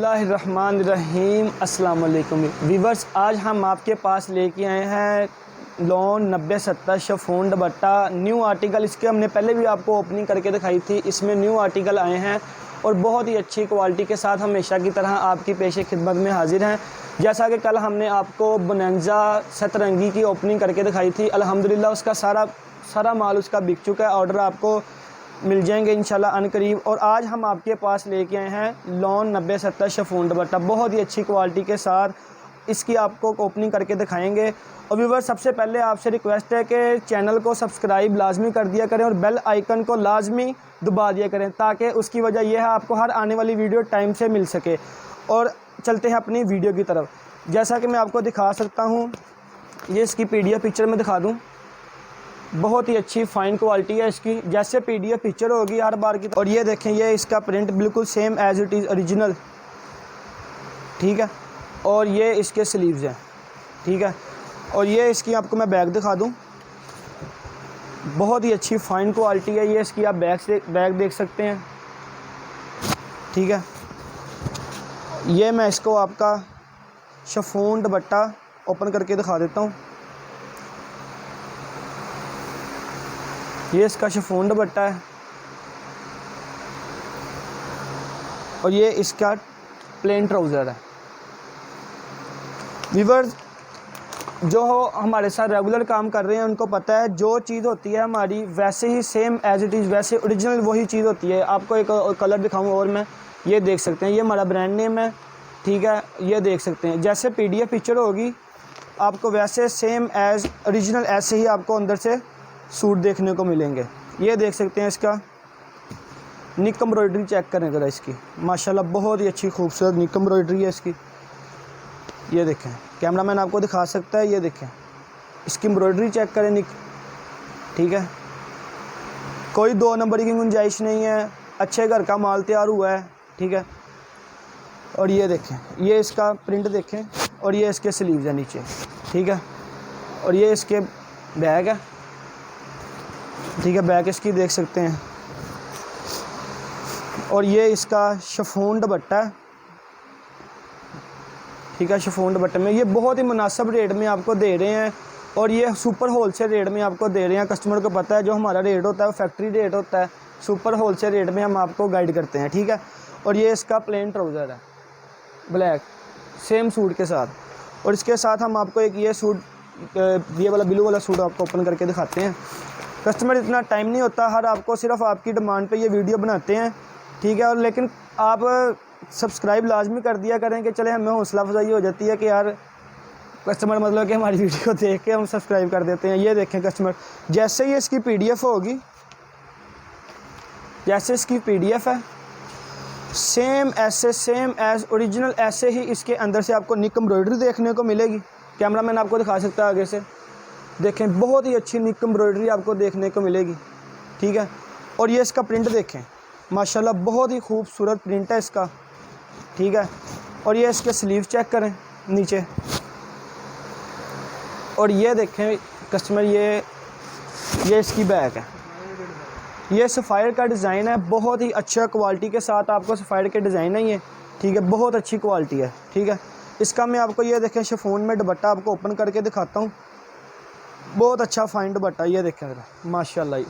बिस्मिल्लाह रहमान रहीम। अस्सलाम वालेकुम व्यूवर्स, आज हम आपके पास लेके आए हैं लॉन 9070 शिफॉन दुपट्टा न्यू आर्टिकल। इसके हमने पहले भी आपको ओपनिंग करके दिखाई थी। इसमें न्यू आर्टिकल आए हैं और बहुत ही अच्छी क्वालिटी के साथ हमेशा की तरह आपकी पेश खिदमत में हाजिर हैं। जैसा कि कल हमने आपको बोनांजा सतरंगी की ओपनिंग करके दिखाई थी, अल्हम्दुलिल्लाह उसका सारा माल उसका बिक चुका है। ऑर्डर आपको मिल जाएंगे इंशाल्लाह अनकरीब। और आज हम आपके पास लेके आए हैं लॉन 9070 शिफॉन दुपट्टा, बहुत ही अच्छी क्वालिटी के साथ इसकी आपको ओपनिंग करके दिखाएंगे। और व्यूअर, सबसे पहले आपसे रिक्वेस्ट है कि चैनल को सब्सक्राइब लाजमी कर दिया करें और बेल आइकन को लाजमी दबा दिया करें, ताकि उसकी वजह यह है आपको हर आने वाली वीडियो टाइम से मिल सके। और चलते हैं अपनी वीडियो की तरफ। जैसा कि मैं आपको दिखा सकता हूँ, ये इसकी PDF पिक्चर में दिखा दूँ, बहुत ही अच्छी फाइन क्वालिटी है इसकी, जैसे PDF पिक्चर होगी हर बार की। और ये देखें, ये इसका प्रिंट बिल्कुल same as it is original, ठीक है। और ये इसके स्लीव्स हैं, ठीक है। और ये इसकी आपको मैं बैग दिखा दूं, बहुत ही अच्छी फाइन क्वालिटी है। ये इसकी आप बैग देख सकते हैं, ठीक है। ये मैं इसको आपका शिफॉन दुपट्टा ओपन करके दिखा देता हूँ। ये इसका शिफॉन दुपट्टा है और ये इसका प्लेन ट्राउज़र है। व्यूअर्स, जो हमारे साथ रेगुलर काम कर रहे हैं उनको पता है, जो चीज़ होती है हमारी वैसे ही सेम एज इट इज़, वैसे ओरिजिनल वही चीज़ होती है। आपको एक कलर दिखाऊं और मैं, ये देख सकते हैं, ये हमारा ब्रांड नेम है, ठीक है। ये देख सकते हैं, जैसे PDF पिक्चर होगी आपको वैसे सेम एज ओरिजिनल ऐसे ही आपको अंदर से सूट देखने को मिलेंगे। ये देख सकते हैं, इसका निक एम्ब्रॉयडरी चेक करें ज़रा इसकी, माशाल्लाह बहुत ही अच्छी खूबसूरत निक एम्ब्रॉयडरी है इसकी। ये देखें, कैमरामैन आपको दिखा सकता है, ये देखें इसकी एम्ब्रॉयडरी चेक करें निक, ठीक है। कोई 2 नंबर की गुंजाइश नहीं है, अच्छे घर का माल तैयार हुआ है, ठीक है। और ये देखें, ये इसका प्रिंट देखें, और ये इसके स्लीव्स है नीचे, ठीक है। और ये इसके बैग है, ठीक है, बैग इसकी देख सकते हैं। और ये इसका शिफॉन दुपट्टा है, ठीक है। शिफॉन दुपट्टे में ये बहुत ही मुनासिब रेट में आपको दे रहे हैं, और ये सुपर होलसेल रेट में आपको दे रहे हैं। कस्टमर को पता है जो हमारा रेट होता है वो फैक्ट्री रेट होता है, सुपर होलसेल रेट में हम आपको गाइड करते हैं, ठीक है। और ये इसका प्लेन ट्राउज़र है ब्लैक, सेम सूट के साथ। और इसके साथ हम आपको एक ये सूट, ये वाला ब्लू वाला सूट आपको ओपन करके दिखाते हैं। कस्टमर इतना टाइम नहीं होता, हर आपको सिर्फ आपकी डिमांड पे ये वीडियो बनाते हैं, ठीक है। और लेकिन आप सब्सक्राइब लाजमी कर दिया करें कि चले हमें हौसला अफजाई हो जाती है कि यार कस्टमर मतलब कि हमारी वीडियो देख के हम सब्सक्राइब कर देते हैं। ये देखें कस्टमर, जैसे ही इसकी PDF होगी, जैसे इसकी PDF है सेम एज ओरिजिनल ऐसे ही इसके अंदर से आपको निक एम्ब्रॉयडरी देखने को मिलेगी। कैमरामैन आपको दिखा सकता है आगे से, देखें बहुत ही अच्छी निक एम्ब्रॉयडरी आपको देखने को मिलेगी, ठीक है। और ये इसका प्रिंट देखें, माशाल्लाह बहुत ही खूबसूरत प्रिंट है इसका, ठीक है। और ये इसके स्लीव चेक करें नीचे। और ये देखें कस्टमर, ये इसकी बैग है, ये सफ़ायर का डिज़ाइन है, बहुत ही अच्छा क्वालिटी के साथ आपको सफ़ायर के डिज़ाइन है ये, ठीक है। बहुत अच्छी क्वालिटी है, ठीक है। इसका मैं आपको ये देखें शिफॉन में दुपट्टा आपको ओपन करके दिखाता हूँ, बहुत अच्छा फाइन दुपट्टा। ये देखें ज़रा, माशाल्लाह ये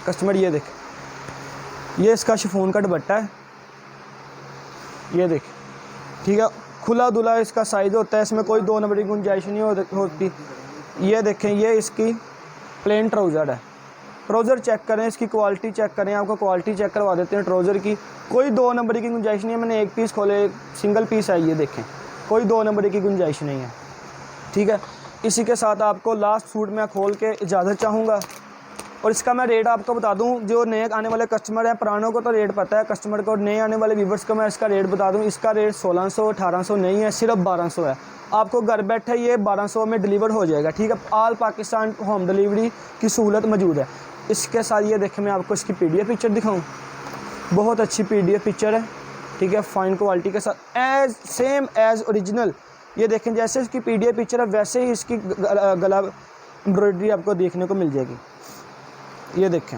कस्टमर, ये देखें, ये इसका शिफॉन का दुपट्टा है, ये देखें, ठीक है। खुला दुला इसका साइज़ होता है, इसमें कोई 2 नंबर की गुंजाइश नहीं होती। ये देखें, ये इसकी प्लेन ट्राउज़र है। ट्राउज़र चेक करें, इसकी क्वालिटी चेक करें, आपको क्वालिटी चेक करवा देते हैं ट्राउज़र की। कोई 2 नंबर की गुंजाइश नहीं है, मैंने एक पीस खोले, सिंगल पीस है, ये देखें कोई 2 नंबर की गुंजाइश नहीं है, ठीक है। इसी के साथ आपको लास्ट सूट मैं खोल के इजाज़त चाहूँगा। और इसका मैं रेट आपको बता दूं, जो नए आने वाले कस्टमर हैं, पुरानों को तो रेट पता है कस्टमर को, नए आने वाले व्यूवर्स को मैं इसका रेट बता दूं। इसका रेट 1600 1800 नहीं है, सिर्फ 1200 है। आपको घर बैठे ये 1200 में डिलीवर हो जाएगा, ठीक है। ऑल पाकिस्तान होम डिलीवरी की सहूलत मौजूद है। इसके साथ ये देखें, मैं आपको इसकी PDF पिक्चर दिखाऊँ, बहुत अच्छी PDF पिक्चर है, ठीक है, फाइन क्वालिटी के साथ सेम एज ओरिजिनल। ये देखें, जैसे इसकी PDF पिक्चर है वैसे ही इसकी गला एम्ब्रॉयडरी आपको देखने को मिल जाएगी। ये देखें,